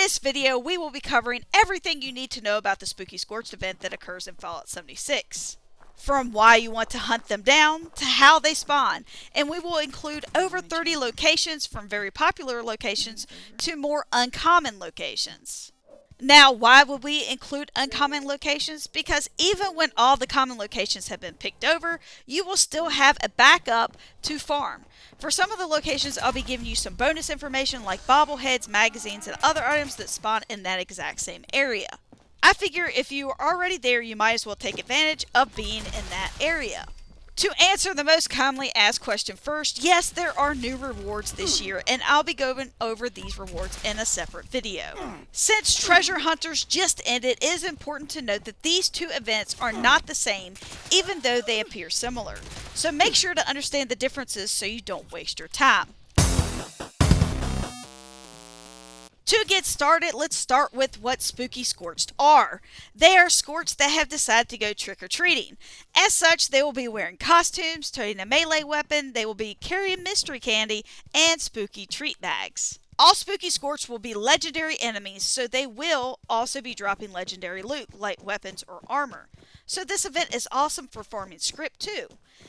this video, we will be covering everything you need to know about the Spooky Scorched event that occurs in Fallout 76. From why you want to hunt them down, to how they spawn, and we will include over 30 locations from very popular locations to more uncommon locations. Now, why would we include uncommon locations? Because even when all the common locations have been picked over, you will still have a backup to farm. For some of the locations, I'll be giving you some bonus information like bobbleheads, magazines, and other items that spawn in that exact same area. I figure if you are already there, you might as well take advantage of being in that area. To answer the most commonly asked question first, yes, there are new rewards this year, and I'll be going over these rewards in a separate video. Since Treasure Hunters just ended, it is important to note that these two events are not the same, even though they appear similar. So make sure to understand the differences so you don't waste your time. To get started, let's start with what Spooky Scorched are. They are Scorched that have decided to go trick-or-treating. As such, they will be wearing costumes, toting a melee weapon, they will be carrying mystery candy, and spooky treat bags. All Spooky Scorched will be legendary enemies, so they will also be dropping legendary loot, like weapons or armor. So this event is awesome for farming script too.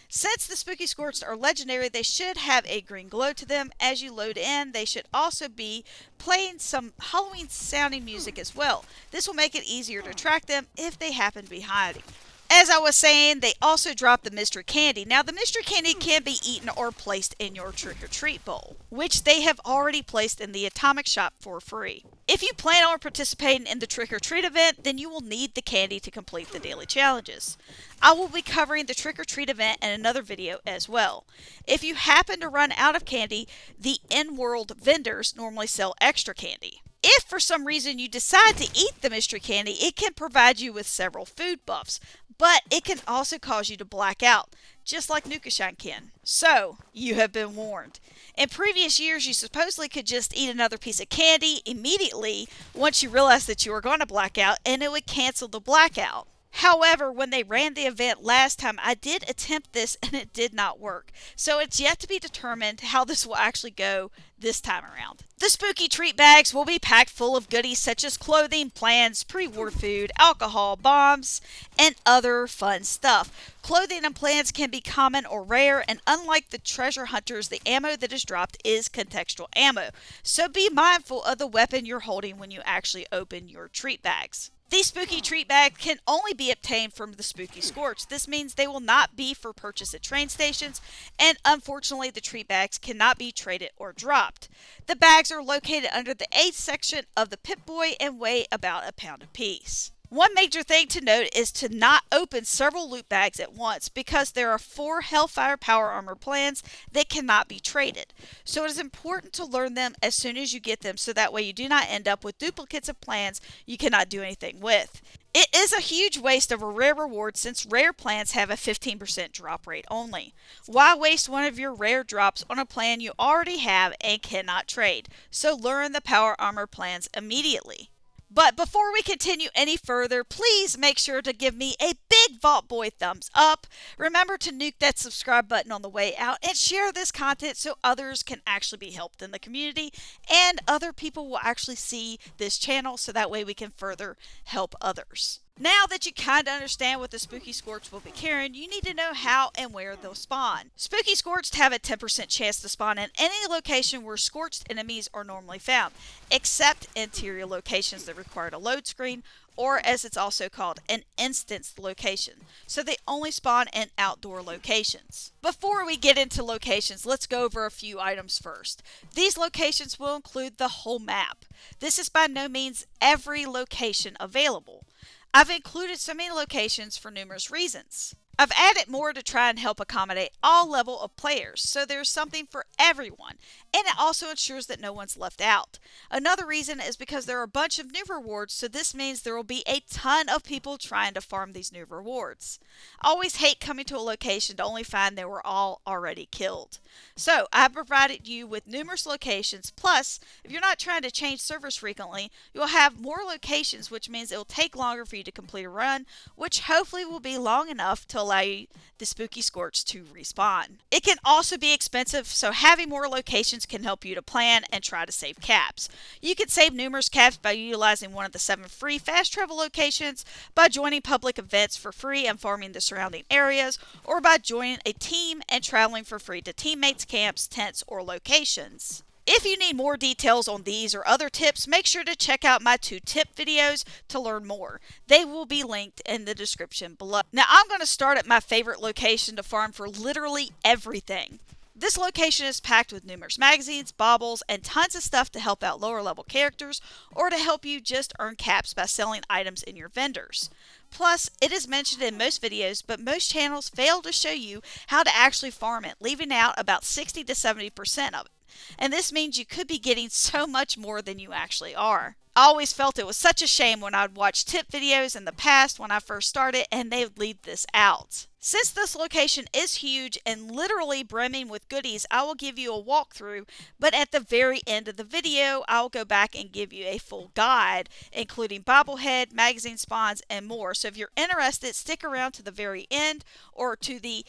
Since the Spooky Scorched are legendary, they should have a green glow to them. As you load in, they should also be playing some Halloween sounding music as well. This will make it easier to track them if they happen to be hiding. As I was saying, they also drop the mystery candy. Now, the mystery candy can be eaten or placed in your trick-or-treat bowl, which they have already placed in the Atomic Shop for free. If you plan on participating in the trick-or-treat event, then you will need the candy to complete the daily challenges. I will be covering the trick-or-treat event in another video as well. If you happen to run out of candy, the in-world vendors normally sell extra candy. If for some reason you decide to eat the mystery candy, it can provide you with several food buffs, but it can also cause you to black out, just like Nukashine can. So, you have been warned. In previous years, you supposedly could just eat another piece of candy immediately once you realized that you were going to black out, and it would cancel the blackout. However, when they ran the event last time, I did attempt this and it did not work. So it's yet to be determined how this will actually go this time around. The spooky treat bags will be packed full of goodies such as clothing, plans, pre-war food, alcohol, bombs, and other fun stuff. Clothing and plans can be common or rare, and unlike the treasure hunters, the ammo that is dropped is contextual ammo. So be mindful of the weapon you're holding when you actually open your treat bags. These spooky treat bags can only be obtained from the Spooky Scorched. This means they will not be for purchase at train stations, and unfortunately the treat bags cannot be traded or dropped. The bags are located under the A section of the Pip-Boy and weigh about a pound apiece. One major thing to note is to not open several loot bags at once because there are 4 Hellfire Power Armor plans that cannot be traded. So it is important to learn them as soon as you get them so that way you do not end up with duplicates of plans you cannot do anything with. It is a huge waste of a rare reward since rare plans have a 15% drop rate only. Why waste one of your rare drops on a plan you already have and cannot trade? So learn the Power Armor plans immediately. But before we continue any further, please make sure to give me a big Vault Boy thumbs up. Remember to nuke that subscribe button on the way out and share this content so others can actually be helped in the community and other people will actually see this channel so that way we can further help others. Now that you kind of understand what the Spooky Scorched will be carrying, you need to know how and where they'll spawn. Spooky Scorched have a 10% chance to spawn in any location where Scorched enemies are normally found, except interior locations that require a load screen, or as it's also called, an instanced location. So they only spawn in outdoor locations. Before we get into locations, let's go over a few items first. These locations will include the whole map. This is by no means every location available. I've included so many locations for numerous reasons. I've added more to try and help accommodate all level of players, so there's something for everyone, and it also ensures that no one's left out. Another reason is because there are a bunch of new rewards, so this means there will be a ton of people trying to farm these new rewards. I always hate coming to a location to only find they were all already killed. So, I have provided you with numerous locations, plus, if you're not trying to change servers frequently, you'll have more locations, which means it will take longer for you to complete a run, which hopefully will be long enough to allow you the Spooky Scorched to respawn. It can also be expensive, so having more locations can help you to plan and try to save caps. You can save numerous caps by utilizing one of the 7 free fast travel locations, by joining public events for free and farming the surrounding areas, or by joining a team and traveling for free to teammates' camps, tents, or locations. If you need more details on these or other tips, make sure to check out my 2 tip videos to learn more. They will be linked in the description below. Now I'm going to start at my favorite location to farm for literally everything. This location is packed with numerous magazines, baubles, and tons of stuff to help out lower level characters or to help you just earn caps by selling items in your vendors. Plus, it is mentioned in most videos, but most channels fail to show you how to actually farm it, leaving out about 60 to 70% of it. And this means you could be getting so much more than you actually are. I always felt it was such a shame when I'd watch tip videos in the past when I first started and they would leave this out. Since this location is huge and literally brimming with goodies, I will give you a walkthrough, but at the very end of the video, I will go back and give you a full guide, including bobblehead, magazine spawns, and more. So if you're interested, stick around to the very end or to the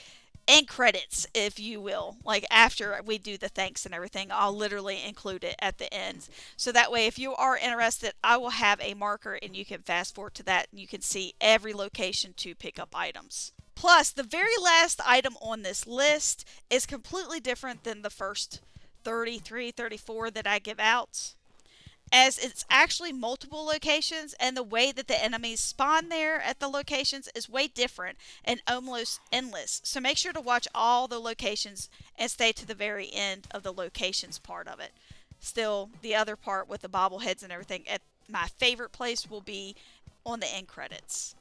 end credits, if you will. Like after we do the thanks and everything, I'll literally include it at the end. So that way, if you are interested, I will have a marker and you can fast forward to that and you can see every location to pick up items. Plus, the very last item on this list is completely different than the first 33, 34 that I give out, as it's actually multiple locations, and the way that the enemies spawn there at the locations is way different and almost endless. So make sure to watch all the locations and stay to the very end of the locations part of it. Still, the other part with the bobbleheads and everything, at my favorite place will be on the end credits.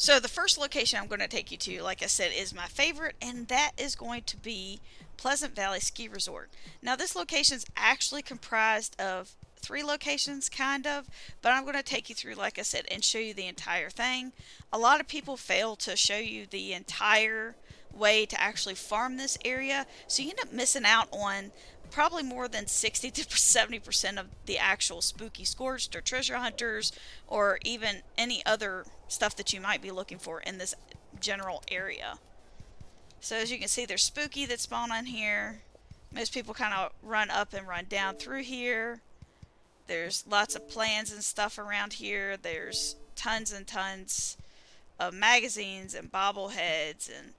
So the first location I'm going to take you to, like I said, is my favorite, and that is going to be Pleasant Valley Ski Resort. Now this location is actually comprised of 3 locations, kind of, but I'm going to take you through, like I said, and show you the entire thing. A lot of people fail to show you the entire way to actually farm this area, so you end up missing out on probably more than 60 to 70% of the actual Spooky Scorched or treasure hunters or even any other stuff that you might be looking for in this general area. So as you can see, there's Spooky that spawn on here. Most people kind of run up and run down through here. There's lots of plans and stuff around here. There's tons and tons of magazines and bobbleheads and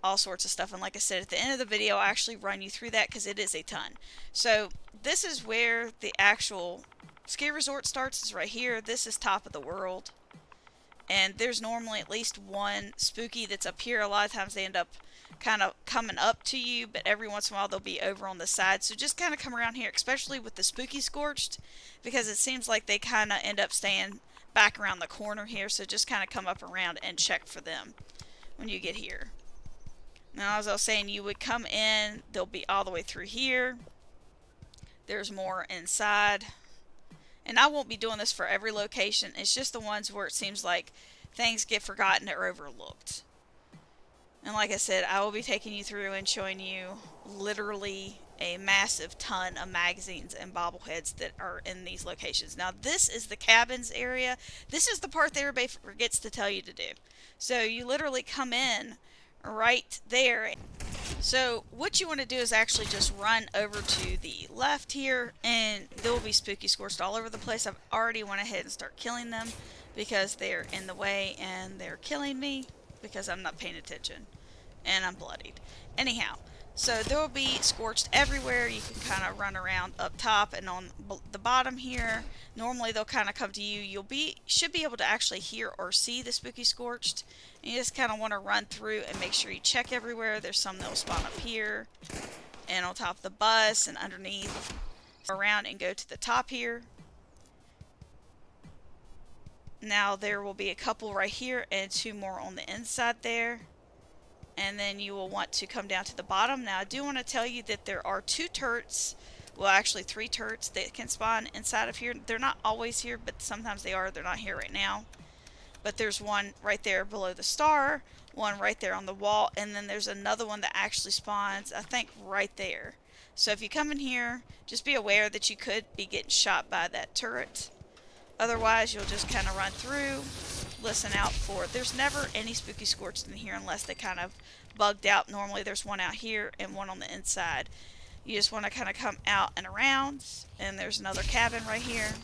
all sorts of stuff. And like I said, at the end of the video, I actually run you through that because it is a ton. So this is where the actual ski resort starts, is right here. This is top of the world. And there's normally at least one Spooky that's up here. A lot of times they end up kind of coming up to you, but every once in a while they'll be over on the side. So just kind of come around here, especially with the Spooky Scorched, because it seems like they kind of end up staying back around the corner here. So just kind of come up around and check for them when you get here. Now, as I was saying, you would come in, they'll be all the way through here. There's more inside. And I won't be doing this for every location. It's just the ones where it seems like things get forgotten or overlooked. And like I said, I will be taking you through and showing you literally a massive ton of magazines and bobbleheads that are in these locations. Now, this is the cabins area. This is the part that everybody forgets to tell you to do. So you literally come in right there. So what you want to do is actually just run over to the left here, and there will be Spooky Scorched all over the place. I've already went ahead and start killing them because they're in the way and they're killing me because I'm not paying attention and I'm bloodied. Anyhow, so there will be scorched everywhere. You can kind of run around up top and on the bottom here. Normally they'll kind of come to you. Should be able to actually hear or see the Spooky Scorched. And you just kind of want to run through and make sure you check everywhere. There's some that will spawn up here and on top of the bus and underneath. Around and go to the top here. Now there will be a couple right here and 2 more on the inside there. And then you will want to come down to the bottom. Now I do want to tell you that there are 2 turrets, well actually 3 turrets that can spawn inside of here. They're not always here, but sometimes they are. They're not here right now. But there's one right there below the star, one right there on the wall, and then there's another one that actually spawns, I think, right there. So if you come in here, just be aware that you could be getting shot by that turret. Otherwise, you'll just kind of run through listen out for. There's never any Spooky Scorched in here unless they kind of bugged out. Normally there's one out here and one on the inside. You just want to kind of come out and around, and there's another cabin right here,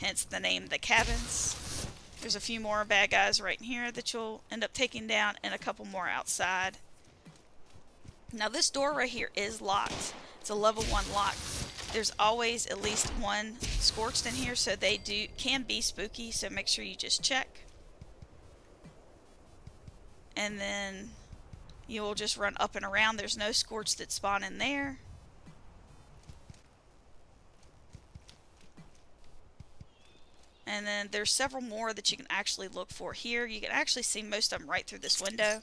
hence the name The Cabins. There's a few more bad guys right in here that you'll end up taking down, and a couple more outside. Now this door right here is locked. It's a level 1 lock. There's always at least one Scorched in here, so they can be spooky, so make sure you just check. And then you will just run up and around. There's no Scorched that spawn in there. And then there's several more that you can actually look for here. You can actually see most of them right through this window.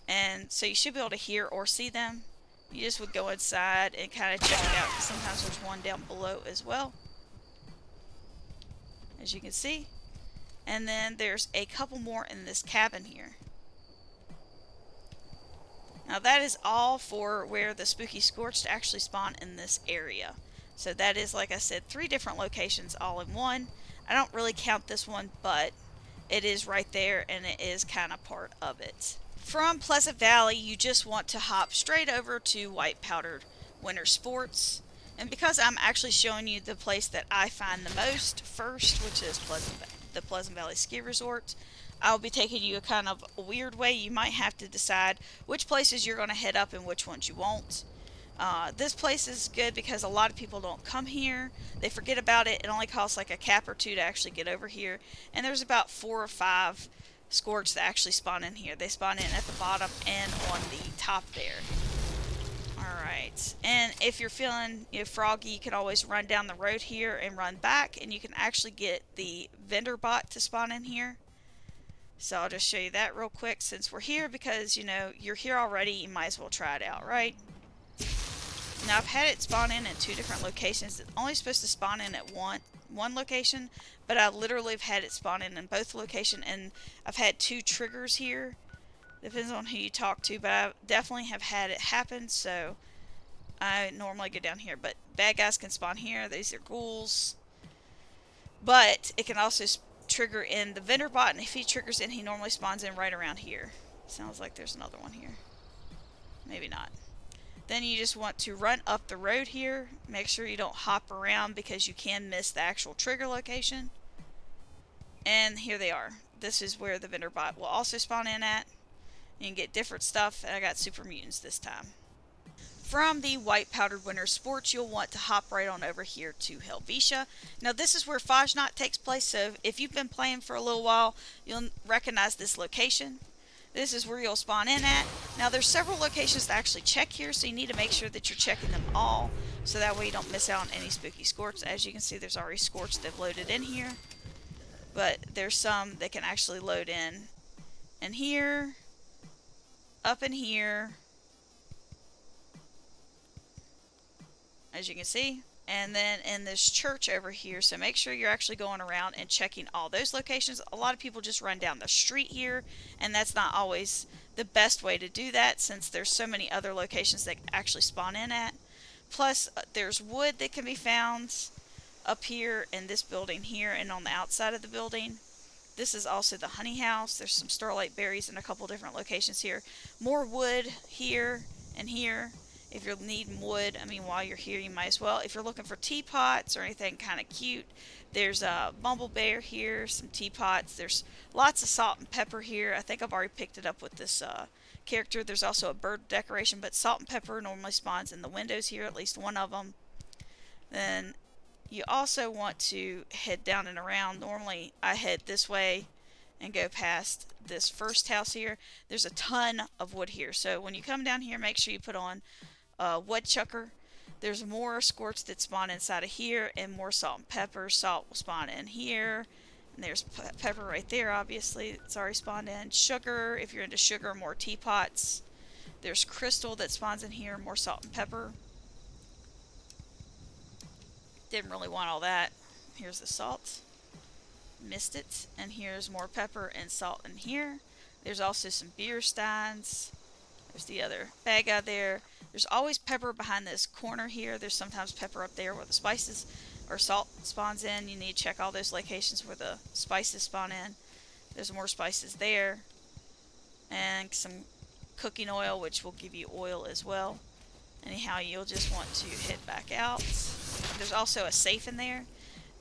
And so you should be able to hear or see them. You just would go inside and kind of check it out. Sometimes there's one down below as well, as you can see. And then there's a couple more in this cabin here. Now that is all for where the Spooky Scorched actually spawn in this area. So that is, like I said, 3 different locations all in one. I don't really count this one, but it is right there and it is kind of part of it. From Pleasant Valley, you just want to hop straight over to White Powdered Winter Sports. And because I'm actually showing you the place that I find the most first, which is the Pleasant Valley Ski Resort, I'll be taking you a kind of a weird way. You might have to decide which places you're going to head up and which ones you won't. This place is good because a lot of people don't come here. They forget about it. It only costs like a cap or 2 to actually get over here. And there's about 4 or 5 Scorched that actually spawn in here. They spawn in at the bottom and on the top there. Alright, and if you're feeling froggy, you can always run down the road here and run back, and you can actually get the vendor bot to spawn in here. So I'll just show you that real quick since we're here, because you're here already, you might as well try it out, right? Now I've had it spawn in 2 different locations. It's only supposed to spawn in at one location, but I literally have had it spawn in both locations, and I've had 2 triggers here. Depends on who you talk to, but I definitely have had it happen, so I normally go down here. But bad guys can spawn here. These are ghouls. But it can also trigger in the vendor bot, and if he triggers in, he normally spawns in right around here. Sounds like there's another one here. Maybe not. Then you just want to run up the road here. Make sure you don't hop around because you can miss the actual trigger location. And here they are. This is where the vendor bot will also spawn in at. You can get different stuff, and I got super mutants this time. From the White Powdered Winter Sports, you'll want to hop right on over here to Helvetia. Now this is where Fajnot takes place, so if you've been playing for a little while, you'll recognize this location. This is where you'll spawn in at. Now there's several locations to actually check here, so you need to make sure that you're checking them all, so that way you don't miss out on any Spooky Scorched. As you can see, there's already Scorched that have loaded in here, but there's some that can actually load in here, up in here, as you can see, and then in this church over here. So make sure you're actually going around and checking all those locations. A lot of people just run down the street here, and that's not always the best way to do that, since there's so many other locations that actually spawn in at. Plus there's wood that can be found up here in this building here and on the outside of the building. This is also the honey house. There's some starlight berries in a couple different locations here. More wood here and here. If you're needing wood, I mean, while you're here, you might as well. If you're looking for teapots or anything kind of cute, there's a bumble bear here, some teapots. There's lots of salt and pepper here. I think I've already picked it up with this character. There's also a bird decoration, but salt and pepper normally spawns in the windows here, at least one of them. Then you also want to head down and around. Normally I head this way and go past this first house here. There's a ton of wood here, so when you come down here, make sure you put on woodchucker. There's more Scorched that spawn inside of here, and more salt and pepper. Salt will spawn in here, and there's pepper right there, obviously it's already spawned in. Sugar, if you're into sugar, more teapots. There's crystal that spawns in here, more salt and pepper. Didn't really want all that. Here's the salt, missed it. And here's more pepper and salt in here. There's also some beer steins. There's the other bag out there. There's always pepper behind this corner here. There's sometimes pepper up there where the spices. or salt spawns in. You need to check all those locations where the spices spawn in. There's more spices there. And some cooking oil, which will give you oil as well. Anyhow, you'll just want to head back out. There's also a safe in there.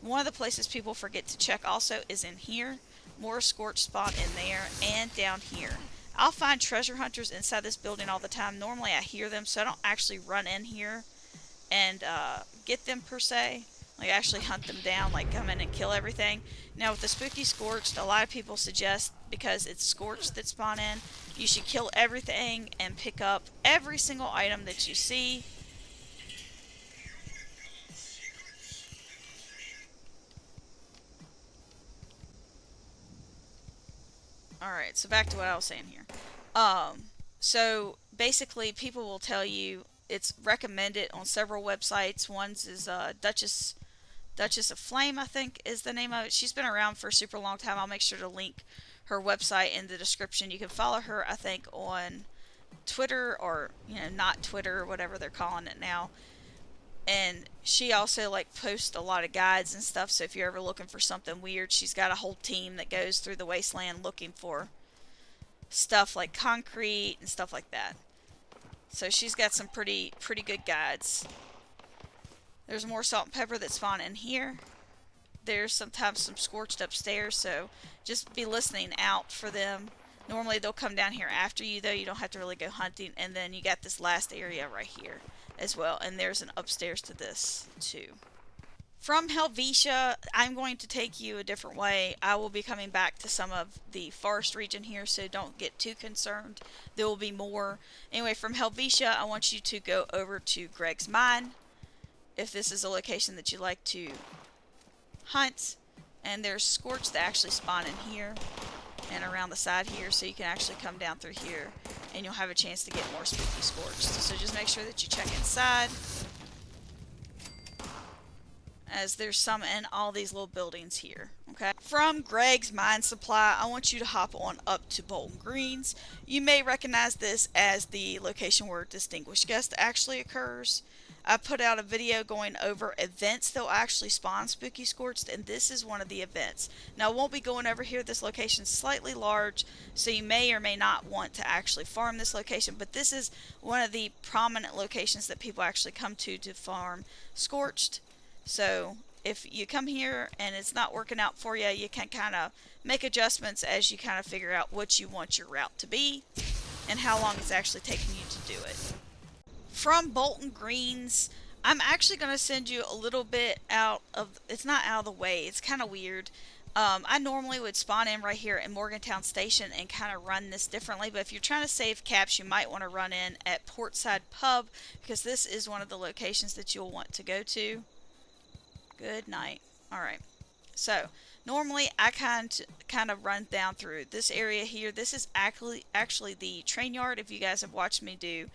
One of the places people forget to check also is in here. More scorched spawn in there and down here. I'll find treasure hunters inside this building all the time. Normally I hear them, so I don't actually run in here and get them per se. Like actually hunt them down, like come in and kill everything. Now with the Spooky Scorched, a lot of people suggest, because it's scorched that spawn in, you should kill everything and pick up every single item that you see. Alright, so back to what I was saying here. So basically people will tell you it's recommended on several websites. One's is Duchess of Flame, I think is the name of it. She's been around for a super long time. I'll make sure to link her website in the description. You can follow her, I think, on Twitter, or not Twitter, or whatever they're calling it now. And she also like posts a lot of guides and stuff, so if you're ever looking for something weird, she's got a whole team that goes through the wasteland looking for stuff like concrete and stuff like that. So she's got some pretty good guides. There's more salt and pepper that spawn in here. There's sometimes some scorched upstairs, so just be listening out for them. Normally they'll come down here after you, though. You don't have to really go hunting. And then you got this last area right here as well, and there's an upstairs to this too. From Helvetia, I'm going to take you a different way. I will be coming back to some of the forest region here, so don't get too concerned. There will be more. Anyway, from Helvetia, I want you to go over to Greg's Mine, if this is a location that you like to hunt. And there's scorched that actually spawn in here and around the side here, so you can actually come down through here and you'll have a chance to get more Spooky Scorched. So just make sure that you check inside, as there's some in all these little buildings here. Okay. From Greg's Mine Supply, I want you to hop on up to Bolton Greens. You may recognize this as the location where Distinguished Guest actually occurs. I put out a video going over events that will actually spawn Spooky Scorched, and this is one of the events. Now, I won't be going over here. This location is slightly large, so you may or may not want to actually farm this location, but this is one of the prominent locations that people actually come to farm Scorched. So if you come here and it's not working out for you, you can kind of make adjustments as you kind of figure out what you want your route to be and how long it's actually taking you to do it. From Bolton Greens, I'm actually going to send you a little bit out of, it's not out of the way, it's kind of weird. I normally would spawn in right here in Morgantown Station and kind of run this differently, but if you're trying to save caps, you might want to run in at Portside Pub, because this is one of the locations that you'll want to go to. Good night. Alright, so normally I kind of run down through this area here. This is actually the train yard. If you guys have watched me do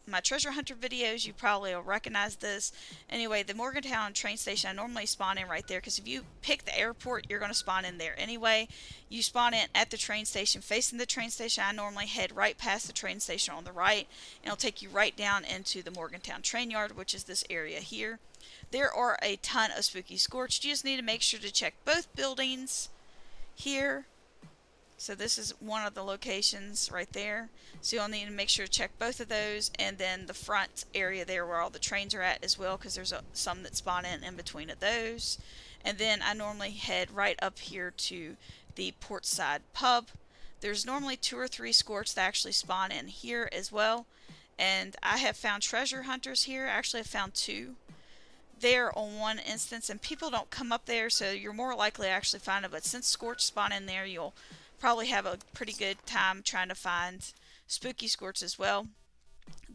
my treasure hunter videos, you probably will recognize this. Anyway, the Morgantown train station, I normally spawn in right there, because if you pick the airport, you're going to spawn in there anyway. You spawn in at the train station, facing the train station. I normally head right past the train station on the right, and it'll take you right down into the Morgantown train yard, which is this area here. There are a ton of Spooky Scorched. You just need to make sure to check both buildings here. So this is one of the locations right there. So you'll need to make sure to check both of those, and then the front area there where all the trains are at as well, because there's some that spawn in between of those. And then I normally head right up here to the Portside Pub. There's normally 2 or 3 Scorched that actually spawn in here as well. And I have found treasure hunters here. Actually, I've found 2 there on one instance, and people don't come up there, so you're more likely to actually find it. But since Scorched spawn in there, you'll probably have a pretty good time trying to find Spooky Scorched as well.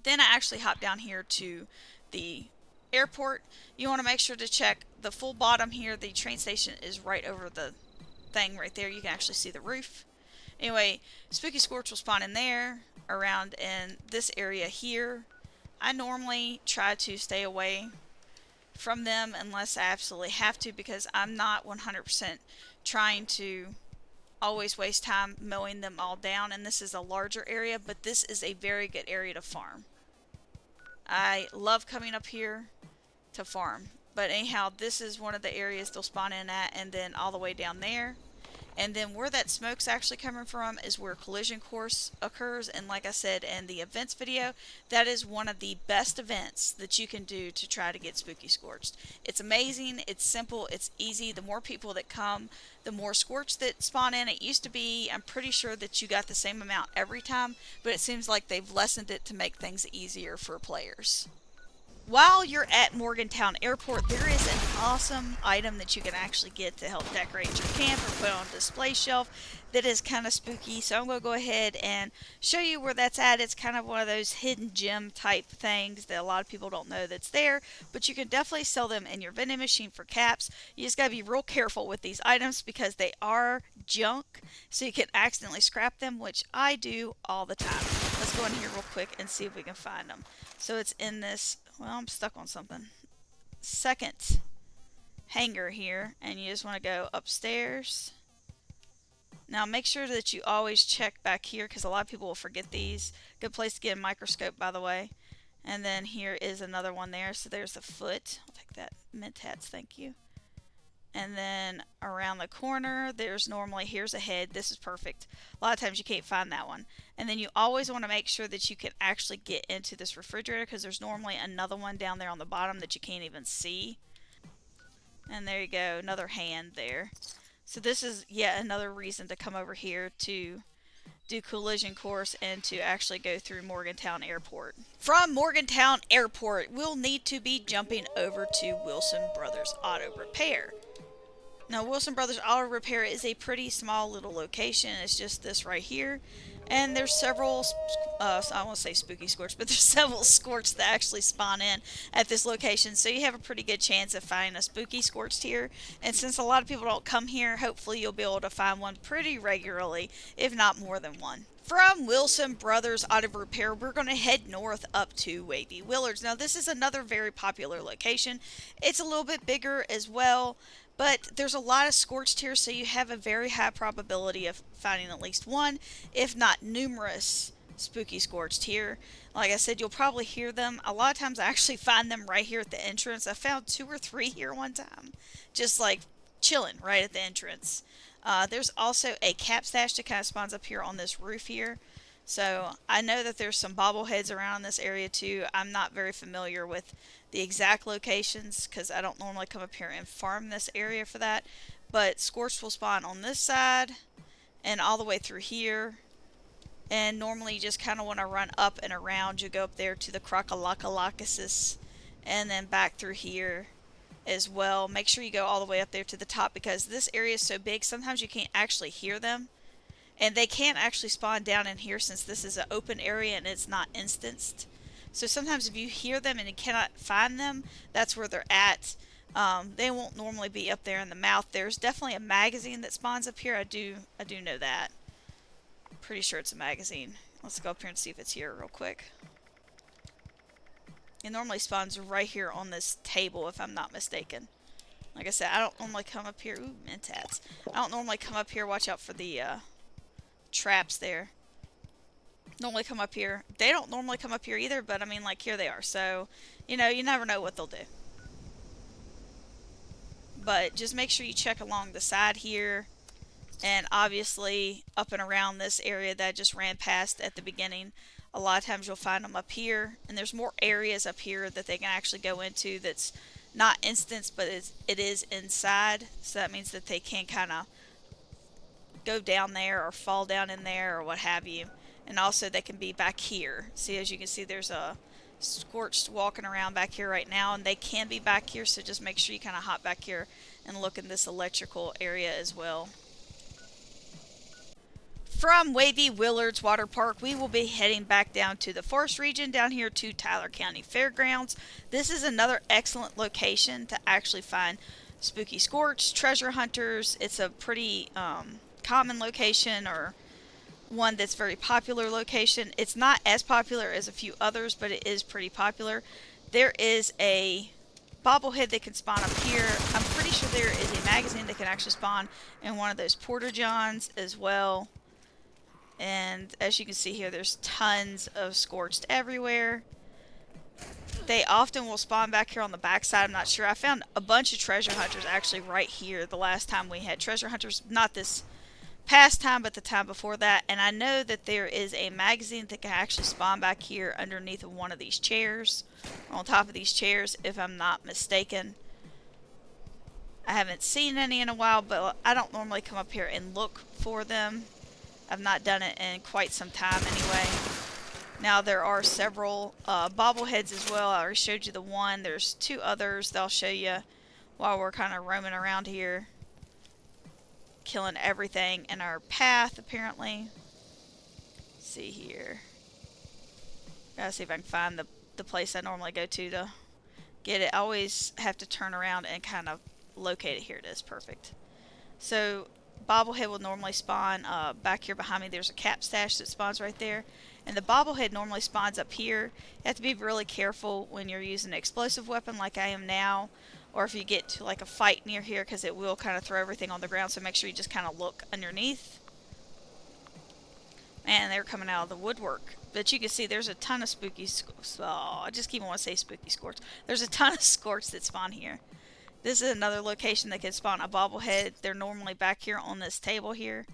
Then I actually hop down here to the airport. You want to make sure to check the full bottom here. The train station is right over the thing right there. You can actually see the roof. Anyway, Spooky Scorched will spawn in there, around in this area here. I normally try to stay away from them unless I absolutely have to, because I'm not 100% trying to always waste time mowing them all down. And this is a larger area, but this is a very good area to farm. I love coming up here to farm. But anyhow, this is one of the areas they'll spawn in at, and then all the way down there. And then where that smoke's actually coming from is where collision course occurs. And like I said in the events video, that is one of the best events that you can do to try to get Spooky Scorched. It's amazing, it's simple, it's easy. The more people that come, the more Scorched that spawn in. It used to be, I'm pretty sure that you got the same amount every time, but it seems like they've lessened it to make things easier for players. While you're at Morgantown Airport, there is an awesome item that you can actually get to help decorate your camp or put on a display shelf that is kind of spooky. So I'm going to go ahead and show you where that's at. It's kind of one of those hidden gem type things that a lot of people don't know that's there, but you can definitely sell them in your vending machine for caps. You just got to be real careful with these items because they are junk, so you can accidentally scrap them, which I do all the time. Let's go in here real quick and see if we can find them. So it's in this, well, I'm stuck on something, second hanger here, and you just want to go upstairs. Now make sure that you always check back here because a lot of people will forget these. Good place to get a microscope, by the way. And then here is another one there. So there's the foot. I'll take that. Mint hats, thank you. And then around the corner, there's normally, here's a head. This is perfect. A lot of times you can't find that one. And then you always want to make sure that you can actually get into this refrigerator because there's normally another one down there on the bottom that you can't even see. And there you go, another hand there. So this is yet another reason to come over here to do collision course and to actually go through Morgantown Airport. From Morgantown Airport, we'll need to be jumping over to Wilson Brothers Auto Repair. Now, Wilson Brothers Auto Repair is a pretty small little location. It's just this right here. And there's several, I won't say Spooky Scorched, but there's several Scorched that actually spawn in at this location. So you have a pretty good chance of finding a Spooky Scorched here. And since a lot of people don't come here, hopefully you'll be able to find one pretty regularly, if not more than one. From Wilson Brothers Auto Repair, we're going to head north up to Wavy Willards. Now, this is another very popular location. It's a little bit bigger as well, but there's a lot of Scorched here, so you have a very high probability of finding at least one, if not numerous, Spooky Scorched here. Like I said, you'll probably hear them. A lot of times I actually find them right here at the entrance. I found 2 or 3 here one time, just like chilling right at the entrance. There's also a cap stash that kind of spawns up here on this roof here. So I know that there's some bobbleheads around this area too. I'm not very familiar with the exact locations because I don't normally come up here and farm this area for that. But Scorched will spawn on this side and all the way through here. And normally you just kind of want to run up and around. You go up there to the Crocolocasis and then back through here as well. Make sure you go all the way up there to the top because this area is so big sometimes you can't actually hear them. And they can't actually spawn down in here since this is an open area and it's not instanced. So sometimes if you hear them and you cannot find them, that's where they're at. They won't normally be up there in the mouth. There's definitely a magazine that spawns up here. I do know that. Pretty sure it's a magazine. Let's go up here and see if it's here real quick. It normally spawns right here on this table if I'm not mistaken. Like I said, I don't normally come up here. Ooh, mentats. I don't normally come up here. Watch out for the traps there. Normally come up here. They don't normally come up here either, but I mean, like, here they are. So, you know, you never know what they'll do. But just make sure you check along the side here. And obviously, up and around this area that I just ran past at the beginning. A lot of times you'll find them up here. And there's more areas up here that they can actually go into that's not instanced, but it is inside. So that means that they can kind of go down there or fall down in there or what have you. And also they can be back here. See, as you can see, there's a Scorched walking around back here right now, and they can be back here, so just make sure you kind of hop back here and look in this electrical area as well. From Wavy Willards Water Park, we will be heading back down to the forest region, down here to Tyler County Fairgrounds. This is another excellent location to actually find Spooky Scorched, treasure hunters. It's a pretty common location, or one that's very popular location. It's not as popular as a few others, but it is pretty popular. There is a bobblehead that can spawn up here. I'm pretty sure there is a magazine that can actually spawn in one of those porta johns as well. And as you can see here, there's tons of Scorched everywhere. They often will spawn back here on the backside. I'm not sure. I found a bunch of treasure hunters actually right here the last time we had treasure hunters. Not this past time, but the time before that. And I know that there is a magazine that can actually spawn back here underneath of one of these chairs. On top of these chairs, if I'm not mistaken. I haven't seen any in a while, but I don't normally come up here and look for them. I've not done it in quite some time anyway. Now there are several bobbleheads as well. I already showed you the one. There's two others that I'll show you while we're kind of roaming around here. Killing everything in our path, apparently. Let's see here. Gotta see if I can find the place I normally go to get it. I always have to turn around and kind of locate it. Here it is. Perfect. So bobblehead will normally spawn back here behind me. There's a cap stash that spawns right there. And the bobblehead normally spawns up here. You have to be really careful when you're using an explosive weapon like I am now. Or if you get to like a fight near here, because it will kind of throw everything on the ground. So make sure you just kind of look underneath. And they're coming out of the woodwork. But you can see there's a ton of spooky... Oh, I just keep wanting to say spooky scorch. There's a ton of scorch that spawn here. This is another location that can spawn a bobblehead. They're normally back here on this table here.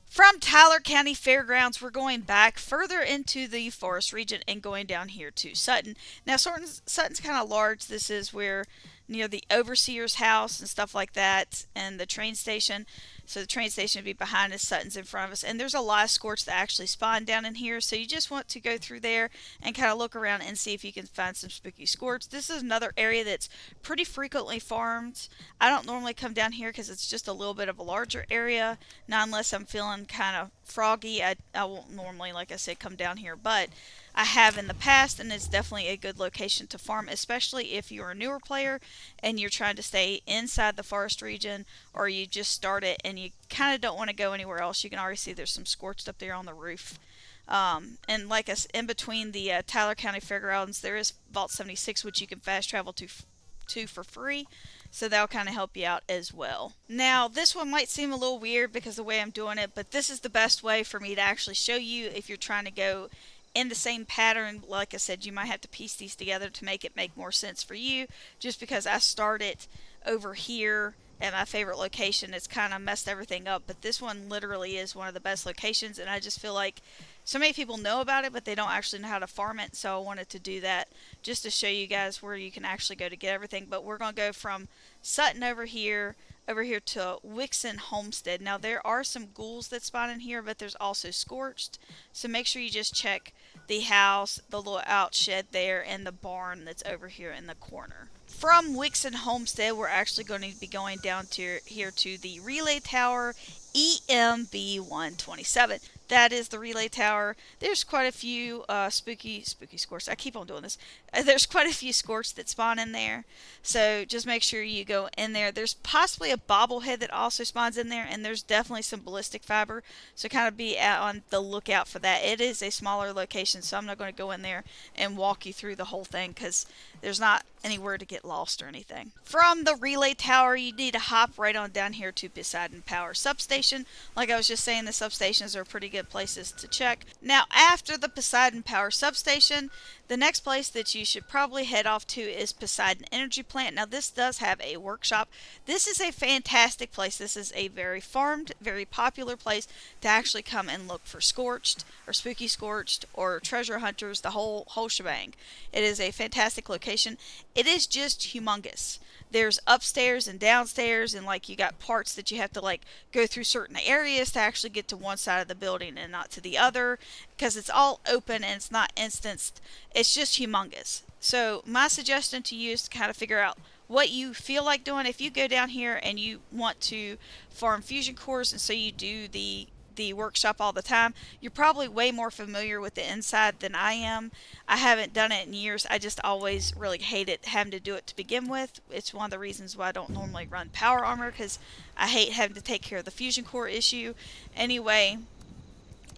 From Tyler County Fairgrounds, we're going back further into the forest region and going down here to Sutton. Now, Sutton's kind of large. This is where near the overseer's house and stuff like that, and the train station. So the train station would be behind us, Sutton's in front of us. And there's a lot of scorch that actually spawn down in here. So you just want to go through there and kind of look around and see if you can find some spooky scorch. This is another area that's pretty frequently farmed. I don't normally come down here because it's just a little bit of a larger area. Not unless I'm feeling kind of froggy. I won't normally, like I said, come down here. But I have in the past, and it's definitely a good location to farm, especially if you're a newer player and you're trying to stay inside the forest region, or you just start it and you kind of don't want to go anywhere else. You can already see there's some scorched up there on the roof. And like us, in between the Tyler County Fairgrounds, there is Vault 76, which you can fast travel to for free. So that'll kind of help you out as well. Now, this one might seem a little weird because of the way I'm doing it, but this is the best way for me to actually show you if you're trying to go in the same pattern. Like I said, you might have to piece these together to make it make more sense for you. Just because I started over here at my favorite location, it's kind of messed everything up. But this one literally is one of the best locations, and I just feel like so many people know about it, but they don't actually know how to farm it. So I wanted to do that just to show you guys where you can actually go to get everything. But we're going to go from Sutton over here to Wixon Homestead. Now there are some ghouls that spawn in here, but there's also scorched. So make sure you just check the house, the little out shed there, and the barn that's over here in the corner. From Wixon Homestead, we're actually going to be going down to here to the relay tower EMB 127. That is the relay tower. There's quite a few spooky scorch. I keep on doing this. There's quite a few scorch that spawn in there. So just make sure you go in there. There's possibly a bobblehead that also spawns in there, and there's definitely some ballistic fiber. So kind of be on the lookout for that. It is a smaller location, so I'm not going to go in there and walk you through the whole thing because there's not anywhere to get lost or anything. From the relay tower, you need to hop right on down here to Poseidon Power Substation. Like I was just saying, the substations are pretty good places to check. Now, after the Poseidon Power Substation, the next place that you should probably head off to is Poseidon Energy Plant. Now, this does have a workshop. This is a fantastic place. This is a very farmed, very popular place to actually come and look for scorched or spooky scorched or treasure hunters, the whole shebang. It is a fantastic location. It is just humongous. There's upstairs and downstairs, and like you got parts that you have to like go through certain areas to actually get to one side of the building and not to the other, because it's all open and it's not instanced. It's just humongous. So my suggestion to you is to kind of figure out what you feel like doing. If you go down here and you want to farm fusion cores, and so you do the workshop all the time, you're probably way more familiar with the inside than I am. I haven't done it in years. I just always really hated having to do it to begin with. It's one of the reasons why I don't normally run power armor, because I hate having to take care of the fusion core issue. Anyway,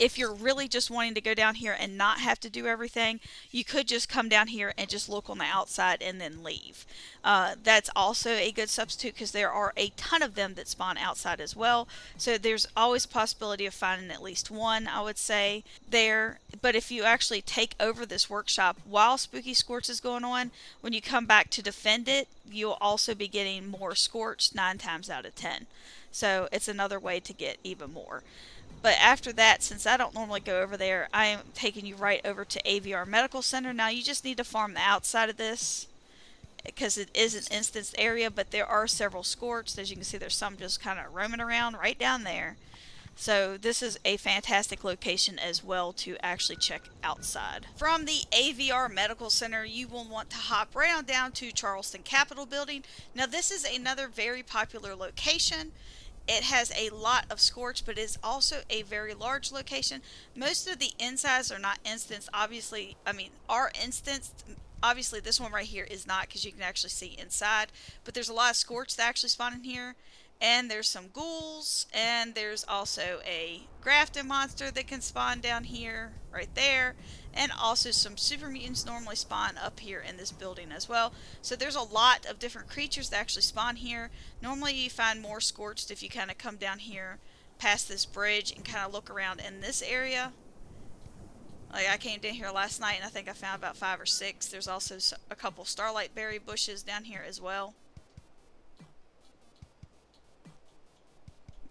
if you're really just wanting to go down here and not have to do everything, you could just come down here and just look on the outside and then leave. That's also a good substitute because there are a ton of them that spawn outside as well. So there's always a possibility of finding at least one, I would say, there. But if you actually take over this workshop while Spooky Scorch is going on, when you come back to defend it, you'll also be getting more Scorched 9 times out of 10. So it's another way to get even more. But after that, since I don't normally go over there, I am taking you right over to AVR Medical Center. Now you just need to farm the outside of this because it is an instanced area, but there are several Scorched. As you can see, there's some just kind of roaming around right down there. So this is a fantastic location as well to actually check outside. From the AVR Medical Center, you will want to hop right on down to Charleston Capitol Building. Now this is another very popular location. It has a lot of Scorch, but it's also a very large location. Most of the insides are not instanced, obviously. I mean, are instanced. Obviously, this one right here is not because you can actually see inside. But there's a lot of Scorch that actually spawn in here. And there's some ghouls. And there's also a grafted monster that can spawn down here, right there. And also some super mutants normally spawn up here in this building as well. So there's a lot of different creatures that actually spawn here. Normally you find more Scorched if you kind of come down here past this bridge and kind of look around in this area. Like I came down here last night and I think I found about 5 or 6. There's also a couple starlight berry bushes down here as well.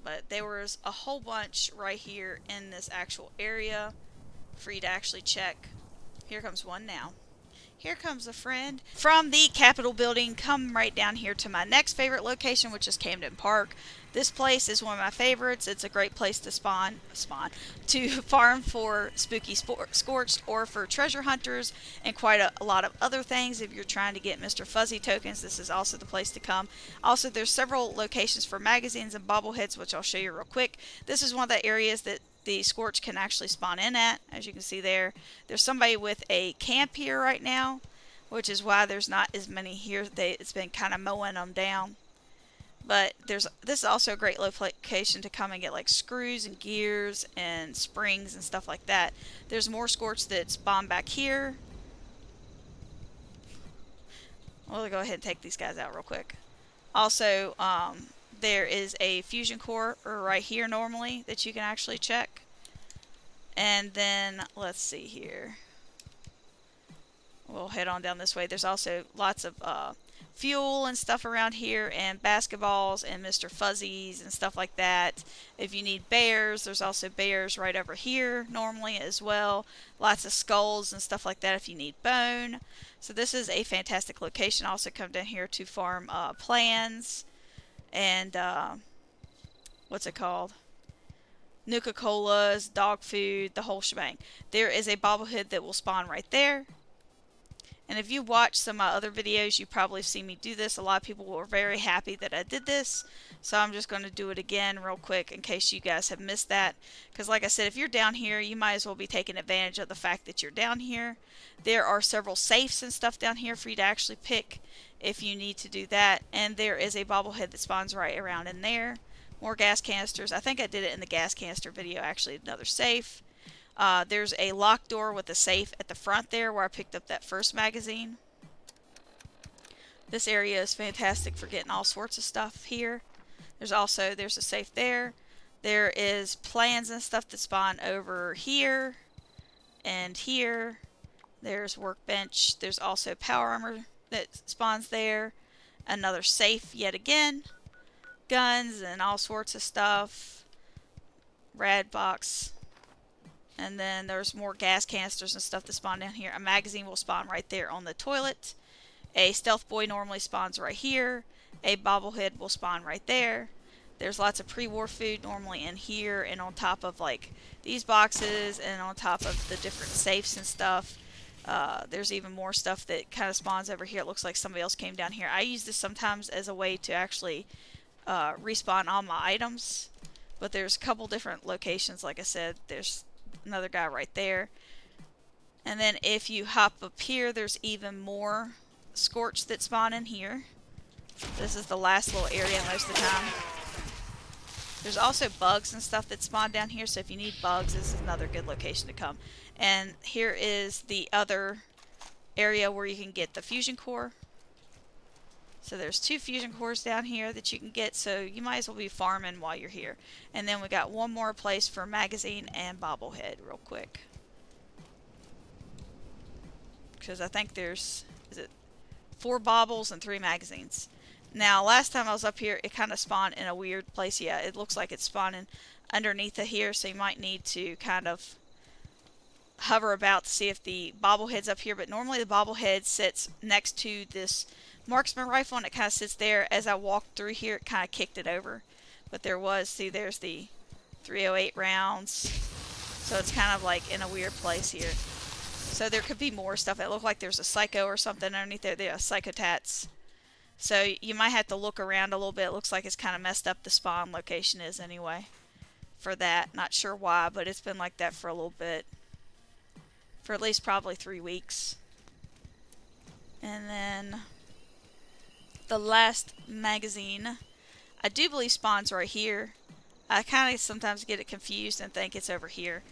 But there was a whole bunch right here in this actual area for you to actually check. Here comes one now. Here comes a friend. From the Capitol Building, come right down here to my next favorite location, which is Camden Park. This place is one of my favorites. It's a great place to to farm for Spooky Scorched or for treasure hunters and quite a lot of other things. If you're trying to get Mr. Fuzzy tokens, this is also the place to come. Also, there's several locations for magazines and bobbleheads, which I'll show you real quick. This is one of the areas that the Scorch can actually spawn in at. As you can see there, there's somebody with a camp here right now, which is why there's not as many here. It's been kind of mowing them down. But this is also a great location to come and get like screws and gears and springs and stuff like that. There's more Scorch that spawn back here. We'll go ahead and take these guys out real quick. Also, there is a fusion core right here normally that you can actually check. And then, let's see here. We'll head on down this way. There's also lots of fuel and stuff around here, and basketballs and Mr. Fuzzies and stuff like that. If you need bears, there's also bears right over here normally as well. Lots of skulls and stuff like that if you need bone. So this is a fantastic location. Also come down here to farm plans and what's it called? Nuka-Colas, dog food, the whole shebang. There is a bobblehead that will spawn right there. And if you watch some of my other videos, you probably see me do this. A lot of people were very happy that I did this. So I'm just going to do it again real quick in case you guys have missed that. Because like I said, if you're down here, you might as well be taking advantage of the fact that you're down here. There are several safes and stuff down here for you to actually pick if you need to do that. And there is a bobblehead that spawns right around in there. More gas canisters. I think I did it in the gas canister video, actually. Another safe. There's a locked door with a safe at the front there where I picked up that first magazine. This area is fantastic for getting all sorts of stuff here. There's a safe there. There is plans and stuff that spawn over here and here. There's workbench. There's also power armor that spawns there. Another safe yet again. Guns and all sorts of stuff. Rad box. And then there's more gas canisters and stuff that spawn down here. A magazine will spawn right there on the toilet. A stealth boy normally spawns right here. A bobblehead will spawn right there. There's lots of pre-war food normally in here and on top of like these boxes and on top of the different safes and stuff. There's even more stuff that kind of spawns over here. It looks like somebody else came down here. I use this sometimes as a way to actually respawn all my items. But there's a couple different locations. Like I said, there's another guy right there. And then if you hop up here, there's even more Scorch that spawn in here. This is the last little area most of the time. There's also bugs and stuff that spawn down here, so if you need bugs, this is another good location to come. And here is the other area where you can get the fusion core. So there's 2 fusion cores down here that you can get, so you might as well be farming while you're here. And then we got one more place for magazine and bobblehead real quick. Because I think there's, is it 4 bobbles and 3 magazines. Now, last time I was up here, it kind of spawned in a weird place. Yeah, it looks like it's spawning underneath of here, so you might need to kind of hover about to see if the bobblehead's up here. But normally the bobblehead sits next to this marksman rifle, and it kind of sits there. As I walked through here, it kind of kicked it over. But there was, see, there's the 308 rounds. So it's kind of like in a weird place here. So there could be more stuff. It looked like there's a psycho or something underneath there. There are psychotats. So you might have to look around a little bit. It looks like it's kind of messed up, the spawn location is anyway. For that. Not sure why, but it's been like that for a little bit. For at least probably 3 weeks. And then the last magazine, I do believe spawns right here. I kind of sometimes get it confused and think it's over here.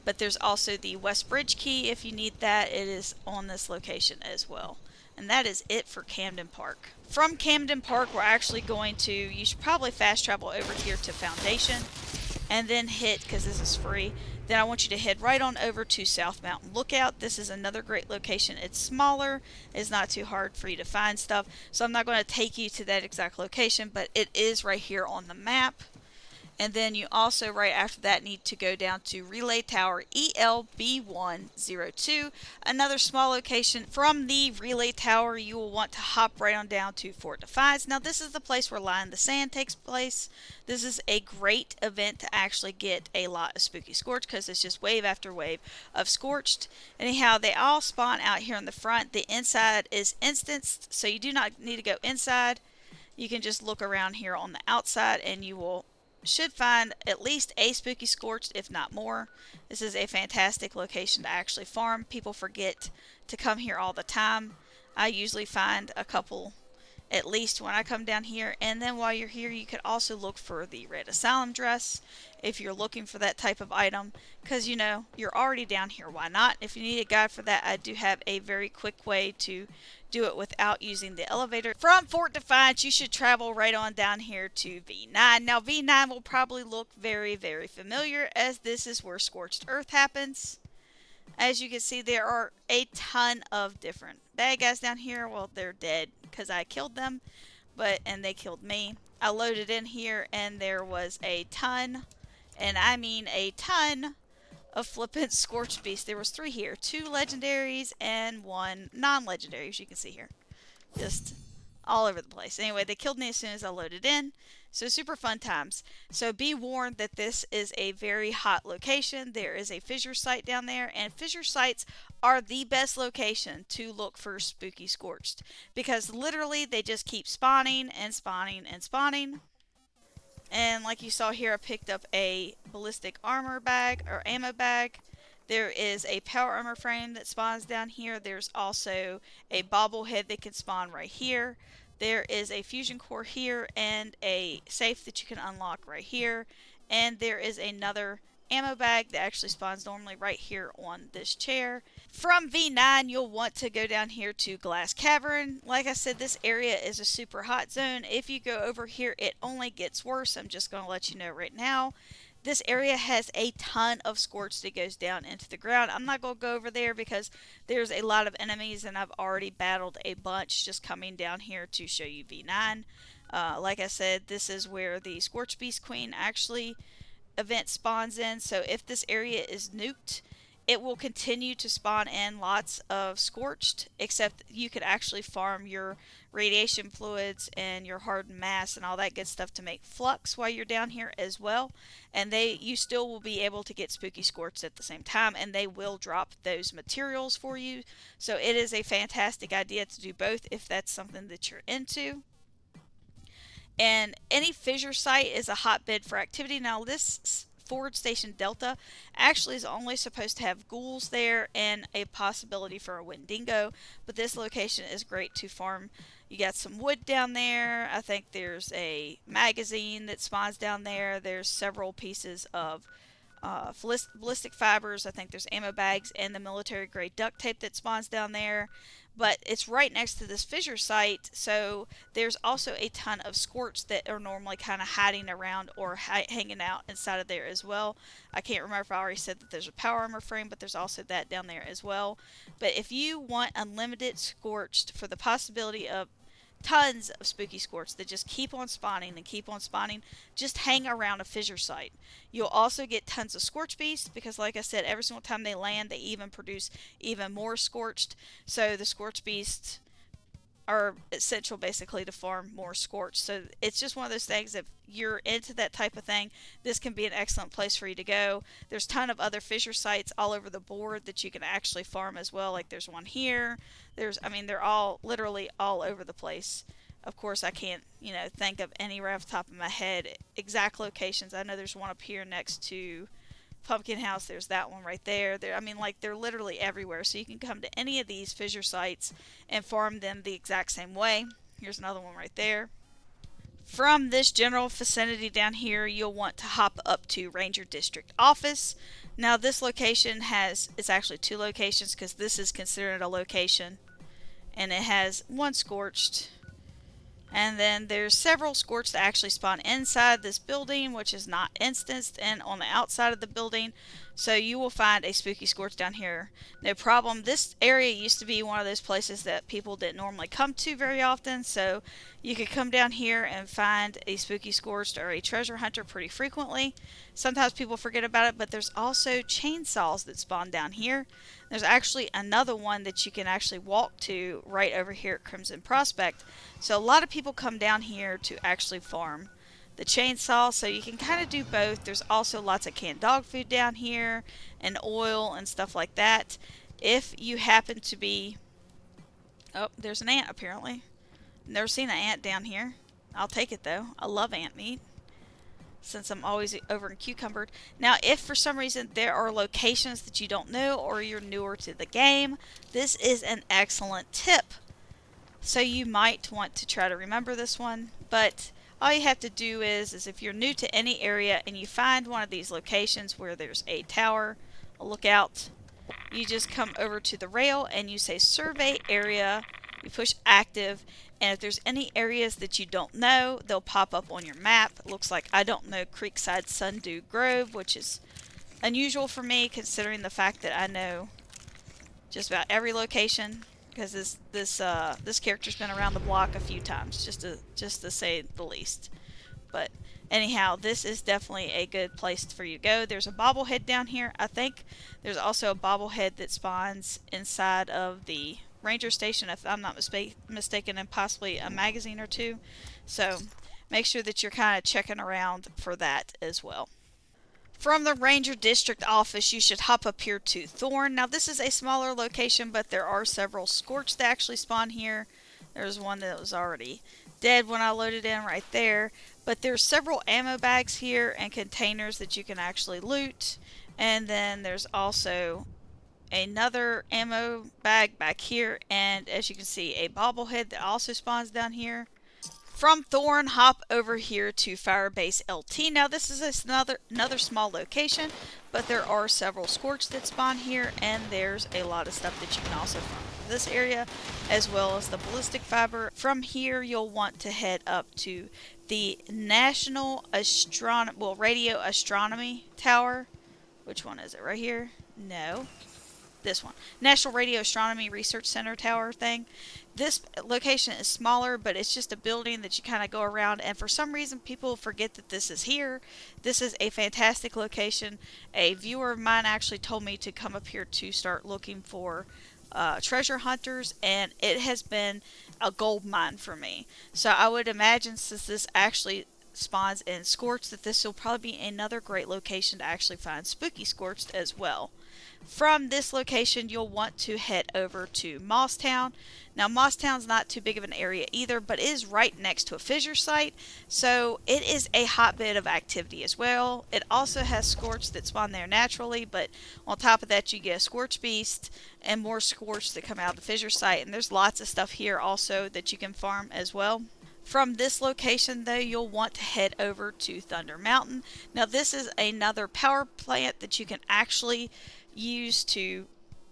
But there's also the West Bridge key. If you need that, it is on this location as well. And that is it for Camden Park. From Camden Park, we're actually going to, you should probably fast travel over here to Foundation. And then hit, because this is free, then I want you to head right on over to South Mountain Lookout. This is another great location. It's smaller. It's not too hard for you to find stuff. So I'm not going to take you to that exact location, but it is right here on the map. And then you also, right after that, need to go down to Relay Tower ELB102, another small location. From the Relay Tower, you will want to hop right on down to Fort Defies. Now, this is the place where Lie in the Sand takes place. This is a great event to actually get a lot of Spooky Scorched, because it's just wave after wave of Scorched. Anyhow, they all spawn out here in the front. The inside is instanced, so you do not need to go inside. You can just look around here on the outside, and you should find at least a Spooky Scorched, if not more. This is a fantastic location to actually farm. People forget to come here all the time. I usually find a couple at least when I come down here. And then while you're here, you could also look for the Red Asylum dress if you're looking for that type of item, because you know you're already down here. Why not? If you need a guide for that, I do have a very quick way to do it without using the elevator. From Fort Defiance, you should travel right on down here to V9. Now, V9 will probably look very, very familiar, as this is where Scorched Earth happens. As you can see, there are a ton of different bad guys down here. Well, they're dead because I killed them, and they killed me. I loaded in here, and there was a ton, and I mean a ton, of flippant Scorched Beasts. There was 3 here, 2 legendaries and 1 non-legendary, as you can see here. Just all over the place. Anyway, they killed me as soon as I loaded in. So super fun times. So be warned that this is a very hot location. There is a fissure site down there, and fissure sites are the best location to look for Spooky Scorched, because literally they just keep spawning and spawning and spawning. And like you saw here, I picked up a ballistic armor bag or ammo bag. There is a power armor frame that spawns down here. There's also a bobblehead that can spawn right here. There is a fusion core here and a safe that you can unlock right here. And there is another ammo bag that actually spawns normally right here on this chair. From V9, you'll want to go down here to Glass Cavern. Like I said, this area is a super hot zone. If you go over here, it only gets worse. I'm just going to let you know right now. This area has a ton of Scorch that goes down into the ground. I'm not going to go over there because there's a lot of enemies, and I've already battled a bunch just coming down here to show you V9. Like I said, this is where the Scorch Beast Queen actually event spawns in. So if this area is nuked, it will continue to spawn in lots of Scorched, except you could actually farm your radiation fluids and your hardened mass and all that good stuff to make flux while you're down here as well. And you still will be able to get Spooky Scorched at the same time, and they will drop those materials for you. So it is a fantastic idea to do both if that's something that you're into. And any fissure site is a hotbed for activity. Now, this Forward Station Delta actually is only supposed to have ghouls there and a possibility for a Wendigo, but this location is great to farm You got some wood down there. I think there's a magazine that spawns down there. There's several pieces of ballistic fibers. I think there's ammo bags and the military grade duct tape that spawns down there. But it's right next to this fissure site, so there's also a ton of scorch that are normally kind of hiding around or hanging out inside of there as well. I can't remember if I already said that there's a power armor frame, but there's also that down there as well. But if you want unlimited scorched for the possibility of tons of spooky scorch that just keep on spawning and keep on spawning, just hang around a fissure site. You'll also get tons of scorch beasts because, like I said, every single time they land, they even produce even more scorched. So the scorch beasts are essential basically to farm more scorch. So it's just one of those things, if you're into that type of thing, this can be an excellent place for you to go. There's a ton of other fissure sites all over the board that you can actually farm as well. Like there's one here. They're all literally all over the place. Of course, I can't, think of any right off the top of my head exact locations. I know there's one up here next to Pumpkin House. There's that one right there. They're literally everywhere. So you can come to any of these fissure sites and farm them the exact same way. Here's another one right there. From this general vicinity down here, you'll want to hop up to Ranger District Office. Now this location it's actually two locations because this is considered a location. And it has one scorched. And then there's several scorched that actually spawn inside this building, which is not instanced, and on the outside of the building. So you will find a spooky scorch down here. No problem. This area used to be one of those places that people didn't normally come to very often. So you could come down here and find a spooky scorched or a treasure hunter pretty frequently. Sometimes people forget about it, but there's also chainsaws that spawn down here. There's actually another one that you can actually walk to right over here at Crimson Prospect. So a lot of people come down here to actually farm the chainsaw, so you can kind of do both. There's also lots of canned dog food down here and oil and stuff like that. If you happen to be... Oh, there's an ant apparently. Never seen an ant down here. I'll take it though. I love ant meat, since I'm always over in Cucumbered. Now, if for some reason there are locations that you don't know or you're newer to the game, this is an excellent tip. So you might want to try to remember this one, but all you have to do is if you're new to any area and you find one of these locations where there's a tower, a lookout, you just come over to the rail and you say survey area, you push active, and if there's any areas that you don't know, they'll pop up on your map. It looks like I don't know Creekside Sundew Grove, which is unusual for me considering the fact that I know just about every location, because this character's been around the block a few times, just to say the least. But anyhow, this is definitely a good place for you to go. There's a bobblehead down here. I think there's also a bobblehead that spawns inside of the ranger station, if I'm not mistaken, and possibly a magazine or two. So make sure that you're kind of checking around for that as well. From the Ranger District Office, you should hop up here to Thorn. Now, this is a smaller location, but there are several scorched that actually spawn here. There's one that was already dead when I loaded in right there. But there's several ammo bags here and containers that you can actually loot. And then there's also another ammo bag back here. And as you can see, a bobblehead that also spawns down here. From Thorn, hop over here to Firebase LT. Now this is another small location, but there are several scorch that spawn here, and there's a lot of stuff that you can also farm from this area, as well as the ballistic fiber. From here, you'll want to head up to the National Radio Astronomy Tower. Which one is it? Right here? No. This one. National Radio Astronomy Research Center Tower thing. This location is smaller, but it's just a building that you kind of go around, and for some reason people forget that this is here. This is a fantastic location. A viewer of mine actually told me to come up here to start looking for treasure hunters, and it has been a gold mine for me. So I would imagine, since this actually spawns in Scorched, that this will probably be another great location to actually find Spooky Scorched as well. From this location, you'll want to head over to Mosstown. Now, Mosstown's not too big of an area either, but is right next to a fissure site, so it is a hotbed of activity as well. It also has Scorch that spawn there naturally, but on top of that, you get a Scorch Beast and more Scorch that come out of the fissure site, and there's lots of stuff here also that you can farm as well. From this location, though, you'll want to head over to Thunder Mountain. Now, this is another power plant that you can actually use to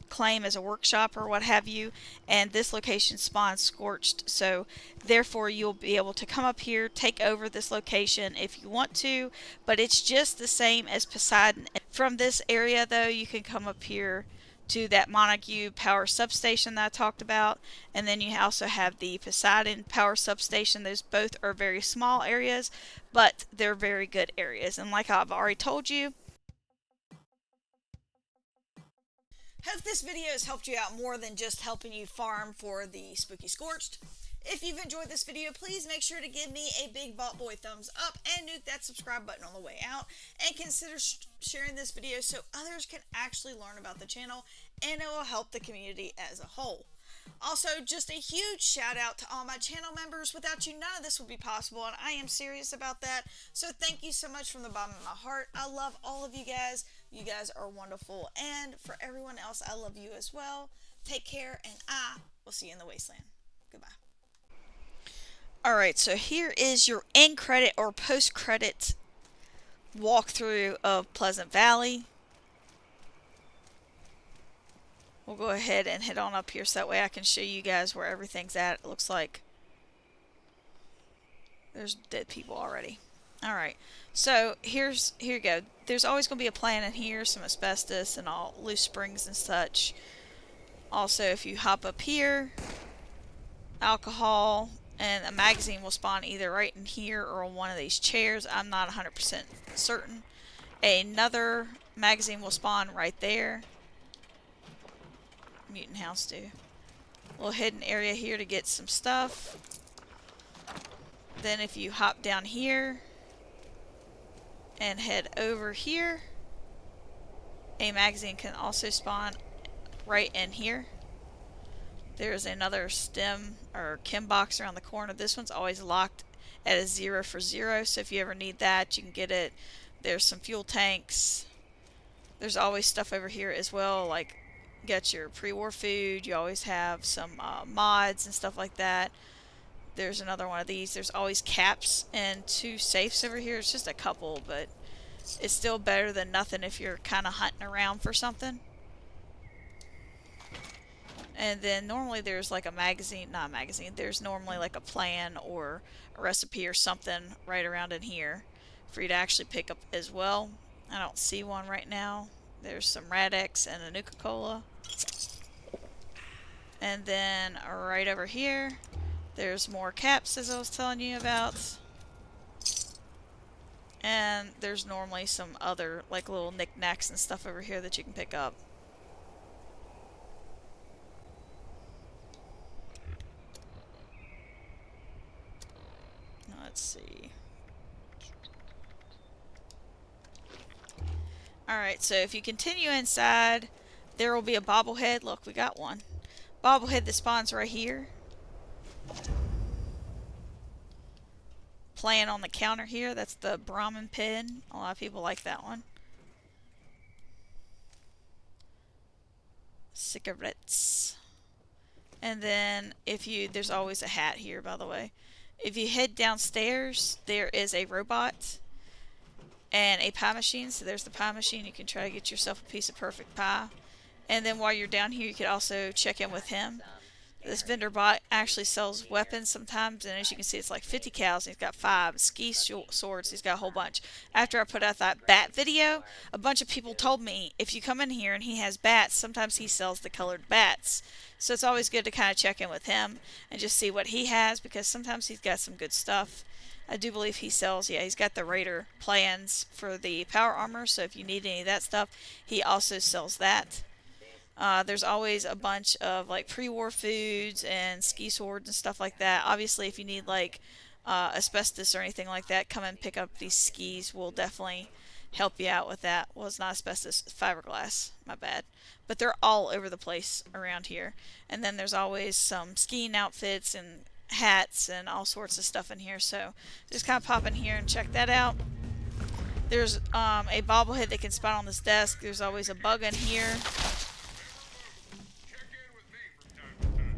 claim as a workshop or what have you, and this location spawns Scorched, so therefore you'll be able to come up here, take over this location if you want to, but it's just the same as Poseidon. From this area, though, you can come up here to that Montague power substation that I talked about, and then you also have the Poseidon power substation. Those both are very small areas, but they're very good areas, and like I've already told you, hope this video has helped you out more than just helping you farm for the Spooky Scorched. If you've enjoyed this video, please make sure to give me a big bot boy thumbs up and nuke that subscribe button on the way out, and consider sharing this video so others can actually learn about the channel, and it will help the community as a whole. Also, just a huge shout out to all my channel members. Without you, none of this would be possible, and I am serious about that. So thank you so much from the bottom of my heart. I love all of you guys. You guys are wonderful. And for everyone else, I love you as well. Take care, and I will see you in the wasteland. Goodbye. Alright, so here is your end credit or post credit walkthrough of Pleasant Valley. We'll go ahead and head on up here so that way I can show you guys where everything's at. It looks like there's dead people already. Alright, so here you go. There's always going to be a plant in here, some asbestos and all loose springs and such. Also, if you hop up here, alcohol, and a magazine will spawn either right in here or on one of these chairs. I'm not 100% certain. Another magazine will spawn right there. Mutant house do. Little hidden area here to get some stuff. Then if you hop down here and head over here, a magazine can also spawn right in here. There's another stem or chem box around the corner. This one's always locked at a 0 for 0, so if you ever need that, you can get it. There's some fuel tanks. There's always stuff over here as well, like you got your pre-war food. You always have some mods and stuff like that. There's another one of these. There's always caps and 2 safes over here. It's just a couple, but it's still better than nothing if you're kind of hunting around for something. And then normally there's like a magazine, not a magazine, there's normally like a plan or a recipe or something right around in here for you to actually pick up as well. I don't see one right now. There's some Radex and a Nuka-Cola. And then right over here, there's more caps as I was telling you about. And there's normally some other like little knickknacks and stuff over here that you can pick up. Let's see. Alright, so if you continue inside, there will be a bobblehead. Look, we got one. Bobblehead that spawns right here. Playing on the counter here, that's the Brahmin pin. A lot of people like that one. Cigarettes. And then if you, there's always a hat here, by the way. If you head downstairs, there is a robot and a pie machine. So there's the pie machine. You can try to get yourself a piece of perfect pie. And then while you're down here, you could also check in with him. This vendor bot actually sells weapons sometimes, and as you can see, it's like 50 cows, and he's got 5 ski swords. He's got a whole bunch. After I put out that bat video, a bunch of people told me if you come in here and he has bats, sometimes he sells the colored bats. So it's always good to kind of check in with him and just see what he has, because sometimes he's got some good stuff. I do believe he sells, yeah, he's got the Raider plans for the power armor, so if you need any of that stuff, he also sells that. There's always a bunch of like pre-war foods and ski swords and stuff like that. Obviously, if you need like asbestos or anything like that, come and pick up these skis. We'll definitely help you out with that. Well, it's not asbestos, it's fiberglass. My bad. But they're all over the place around here. And then there's always some skiing outfits and hats and all sorts of stuff in here. So just kind of pop in here and check that out. There's a bobblehead that can spot on this desk. There's always a bug in here.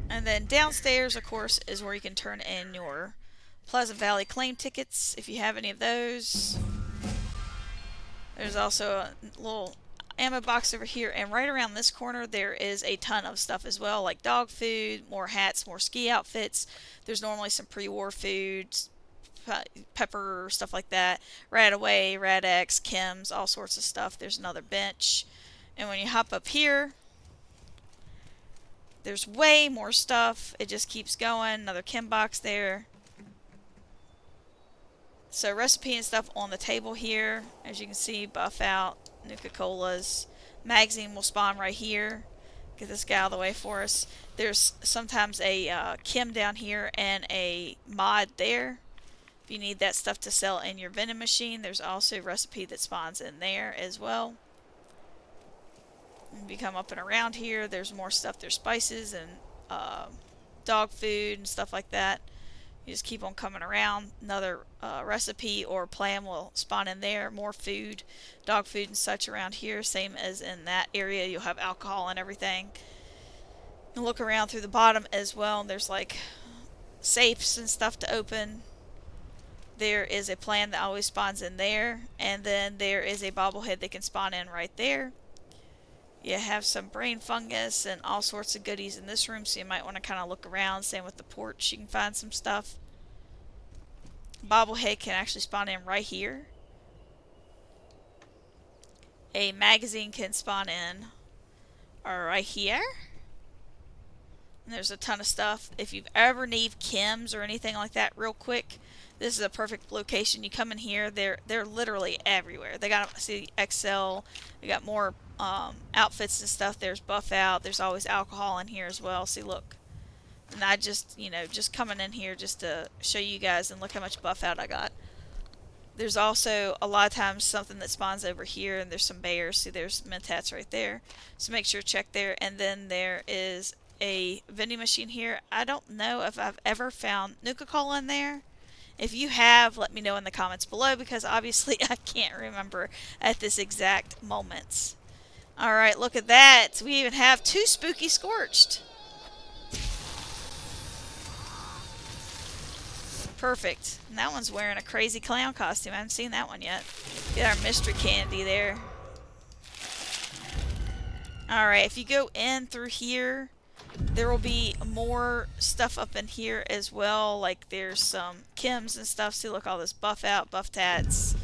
And then downstairs, of course, is where you can turn in your Pleasant Valley claim tickets if you have any of those. There's also a little ammo box over here, and right around this corner there is a ton of stuff as well, like dog food, more hats, more ski outfits. There's normally some pre-war foods, pepper, stuff like that, Radaway, Rad-X, Chems, all sorts of stuff. There's another bench, and when you hop up here, there's way more stuff. It just keeps going. Another chem box there. So recipe and stuff on the table here. As you can see, buff out, Nuka-Colas. Magazine will spawn right here. Get this guy out of the way for us. There's sometimes a chem down here and a mod there. If you need that stuff to sell in your vending machine, there's also recipe that spawns in there as well. If you come up and around here, there's more stuff. There's spices and dog food and stuff like that. You just keep on coming around. Another recipe or plan will spawn in there. More food, dog food and such around here. Same as in that area. You'll have alcohol and everything. And look around through the bottom as well. There's like safes and stuff to open. There is a plan that always spawns in there. And then there is a bobblehead that can spawn in right there. You have some brain fungus and all sorts of goodies in this room, so you might want to kind of look around. Same with the porch, you can find some stuff. Bobblehead can actually spawn in right here. A magazine can spawn in right here. And there's a ton of stuff. If you've ever need chems or anything like that real quick, this is a perfect location. You come in here, they're literally everywhere. They got, see, XL, they got more outfits and stuff. There's buff out. There's always alcohol in here as well. See, look. And I just, just coming in here just to show you guys, and look how much buff out I got. There's also a lot of times something that spawns over here, and there's some bears. See, there's mentats right there. So make sure to check there. And then there is a vending machine here. I don't know if I've ever found Nuka-Cola in there. If you have, let me know in the comments below, because obviously I can't remember at this exact moment. Alright, look at that. We even have 2 Spooky Scorched. Perfect. And that one's wearing a crazy clown costume. I haven't seen that one yet. Get our mystery candy there. Alright, if you go in through here, there will be more stuff up in here as well. Like there's some chems and stuff. See, look, all this buff out, buff tats.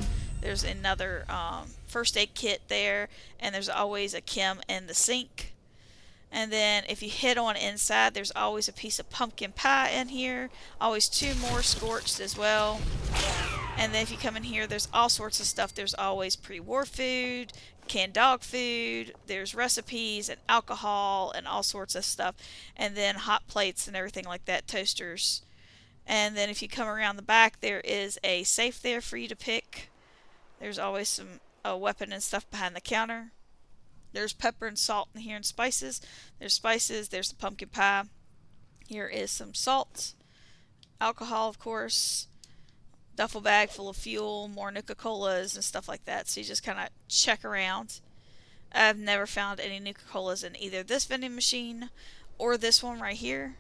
There's another first aid kit there. And there's always a chem in the sink. And then if you hit on inside, there's always a piece of pumpkin pie in here. Always 2 more scorched as well. And then if you come in here, there's all sorts of stuff. There's always pre-war food, canned dog food, there's recipes and alcohol and all sorts of stuff. And then hot plates and everything like that, toasters. And then if you come around the back, there is a safe there for you to pick. There's always some weapon and stuff behind the counter. There's pepper and salt in here and spices. There's spices, there's the pumpkin pie. Here is some salt. Alcohol, of course. Duffel bag full of fuel, more Nuka-Colas and stuff like that. So you just kind of check around. I've never found any Nuka-Colas in either this vending machine or this one right here.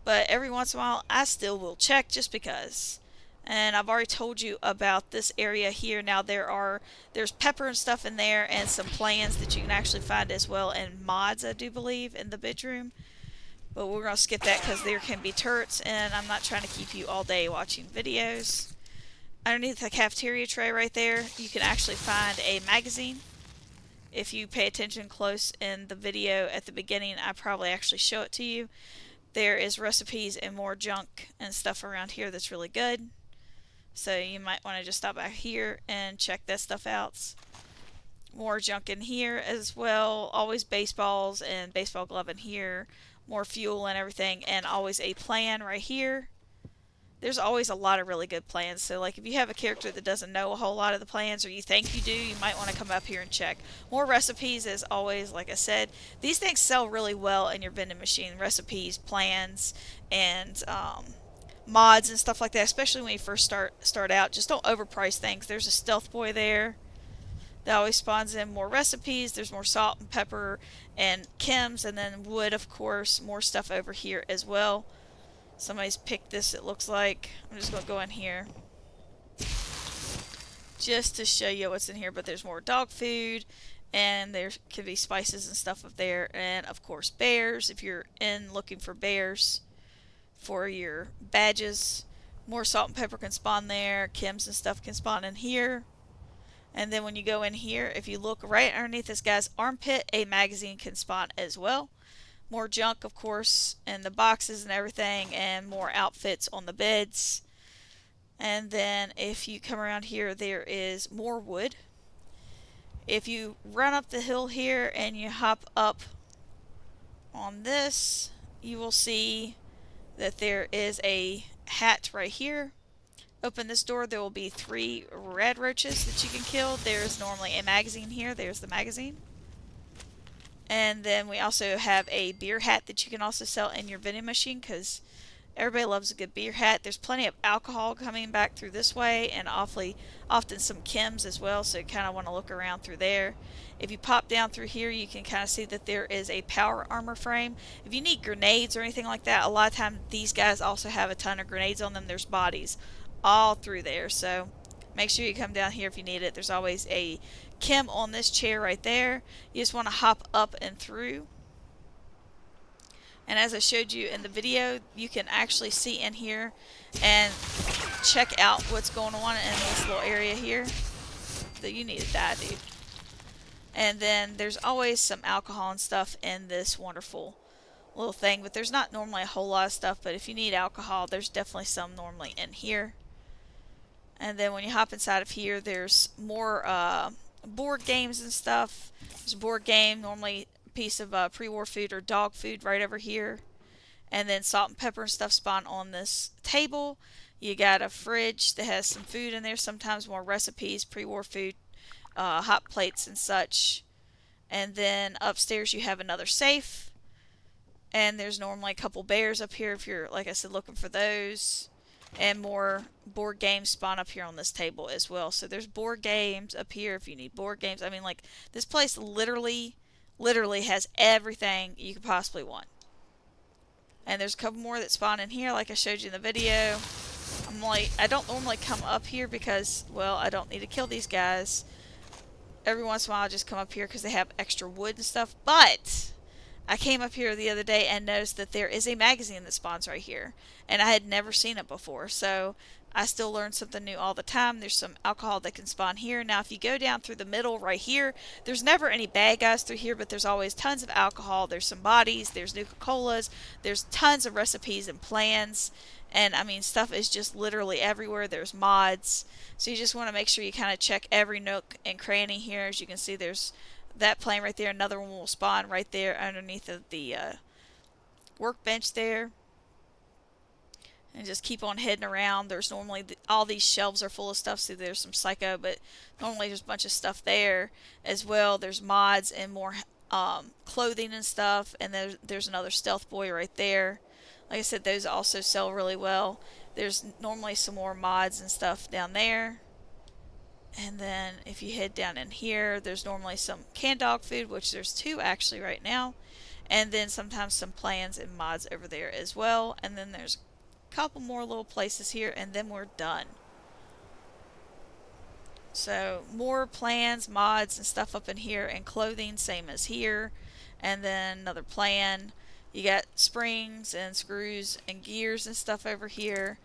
But every once in a while, I still will check just because. And I've already told you about this area here. Now there's pepper and stuff in there, and some plans that you can actually find as well, and mods, I do believe, in the bedroom. But we're going to skip that because there can be turrets, and I'm not trying to keep you all day watching videos. Underneath the cafeteria tray right there, you can actually find a magazine. If you pay attention close in the video at the beginning, I probably actually show it to you. There is recipes and more junk and stuff around here that's really good. So you might want to just stop back here and check that stuff out. More junk in here as well. Always baseballs and baseball glove in here. More fuel and everything. And always a plan right here. there's always a lot of really good plans. So like if you have a character that doesn't know a whole lot of the plans, or you think you do, you might want to come up here and check. More recipes, as always. Like I said, these things sell really well in your vending machine. Recipes, plans, and mods and stuff like that, especially when you first start out. Just don't overprice things. There's a stealth boy there that always spawns in more recipes. There's more salt and pepper and chems, and then wood, of course. More stuff over here as well. Somebody's picked this, it looks like. I'm just going to go in here just to show you what's in here. But there's more dog food, and there could be spices and stuff up there. And of course bears, if you're in looking for bears for your badges. More salt and pepper can spawn there. Chems and stuff can spawn in here. And then when you go in here, if you look right underneath this guy's armpit, a magazine can spawn as well. More junk, of course, in the boxes and everything, and more outfits on the beds. And then if you come around here, there is more wood. If you run up the hill here and you hop up on this, you will see that there is a hat right here. Open this door, there will be 3 red roaches that you can kill. There's normally a magazine here. There's the magazine. And then we also have a beer hat that you can also sell in your vending machine, because everybody loves a good beer hat. There's plenty of alcohol coming back through this way, and awfully often some chems as well, so you kind of want to look around through there. If you pop down through here, you can kind of see that there is a power armor frame. If you need grenades or anything like that, a lot of times these guys also have a ton of grenades on them. There's bodies all through there, so make sure you come down here if you need it. There's always a chem on this chair right there. You just want to hop up and through. And as I showed you in the video, you can actually see in here and check out what's going on in this little area here. That you need to die, dude. And then there's always some alcohol and stuff in this wonderful little thing, but there's not normally a whole lot of stuff. But if you need alcohol, there's definitely some normally in here. And then when you hop inside of here, there's more board games and stuff. There's a board game, normally a piece of pre-war food or dog food right over here. And then salt and pepper and stuff spawn on this table. You got a fridge that has some food in there, sometimes more recipes, pre-war food, hot plates and such. And then upstairs you have another safe. And there's normally a couple bears up here if you're, like I said, looking for those. And more board games spawn up here on this table as well. So there's board games up here if you need board games. I mean, like, this place literally has everything you could possibly want. And there's a couple more that spawn in here, like I showed you in the video. I don't normally come up here because, well, I don't need to kill these guys. Every once in a while I just come up here because they have extra wood and stuff. But I came up here the other day and noticed that there is a magazine that spawns right here. And I had never seen it before. So I still learn something new all the time. There's some alcohol that can spawn here. Now if you go down through the middle right here, there's never any bad guys through here, but there's always tons of alcohol. There's some bodies, there's Nuka-Colas, there's tons of recipes and plans. And I mean, stuff is just literally everywhere. There's mods. So you just want to make sure you kind of check every nook and cranny here. As you can see, there's that plane right there. Another one will spawn right there underneath of the workbench there. And just keep on heading around. There's normally, all these shelves are full of stuff. So there's some psycho, but normally there's a bunch of stuff there as well. There's mods and more clothing and stuff. And there's another stealth boy right there. Like I said, those also sell really well. There's normally some more mods and stuff down there. And then if you head down in here, there's normally some canned dog food, which there's 2 actually right now. And then sometimes some plans and mods over there as well. And then there's a couple more little places here, and then we're done. So more plans, mods, and stuff up in here, and clothing, same as here. And then another plan. You got springs and screws and gears and stuff over here.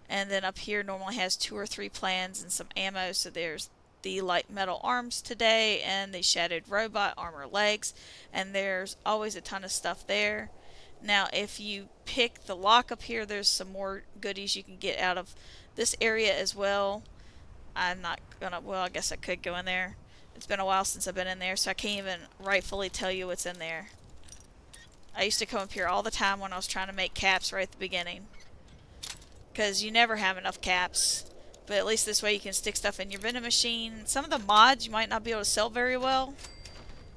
And then up here normally has 2 or 3 plans and some ammo. So there's the light metal arms today and the shattered robot armor legs. And there's always a ton of stuff there. Now if you pick the lock up here, there's some more goodies you can get out of this area as well. I'm not gonna, well, I guess I could go in there. It's been a while since I've been in there, so I can't even rightfully tell you what's in there. I used to come up here all the time when I was trying to make caps right at the beginning. because you never have enough caps. But at least this way you can stick stuff in your vending machine. Some of the mods you might not be able to sell very well.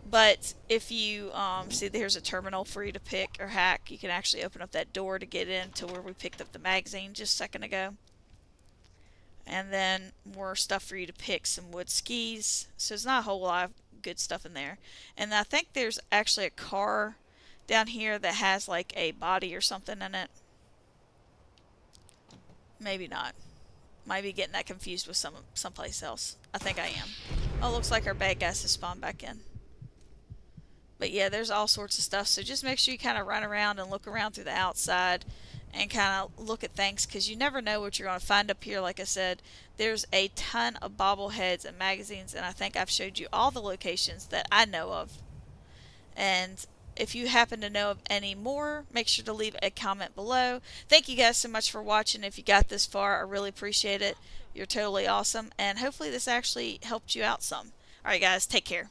But if you see, there's a terminal for you to pick or hack. You can actually open up that door to get into where we picked up the magazine just a second ago. And then more stuff for you to pick, some wood skis. So there's not a whole lot of good stuff in there. And I think there's actually a car down here that has like a body or something in it. Maybe not. Might be getting that confused with someplace else. I think I am. Oh, looks like our bad guys has spawned back in. But yeah, there's all sorts of stuff. So just make sure you kind of run around and look around through the outside and kind of look at things, because you never know what you're going to find up here. Like I said, there's a ton of bobbleheads and magazines, and I think I've showed you all the locations that I know of. And if you happen to know of any more, make sure to leave a comment below. Thank you guys so much for watching. If you got this far, I really appreciate it. You're totally awesome, and hopefully this actually helped you out some. Alright guys, take care.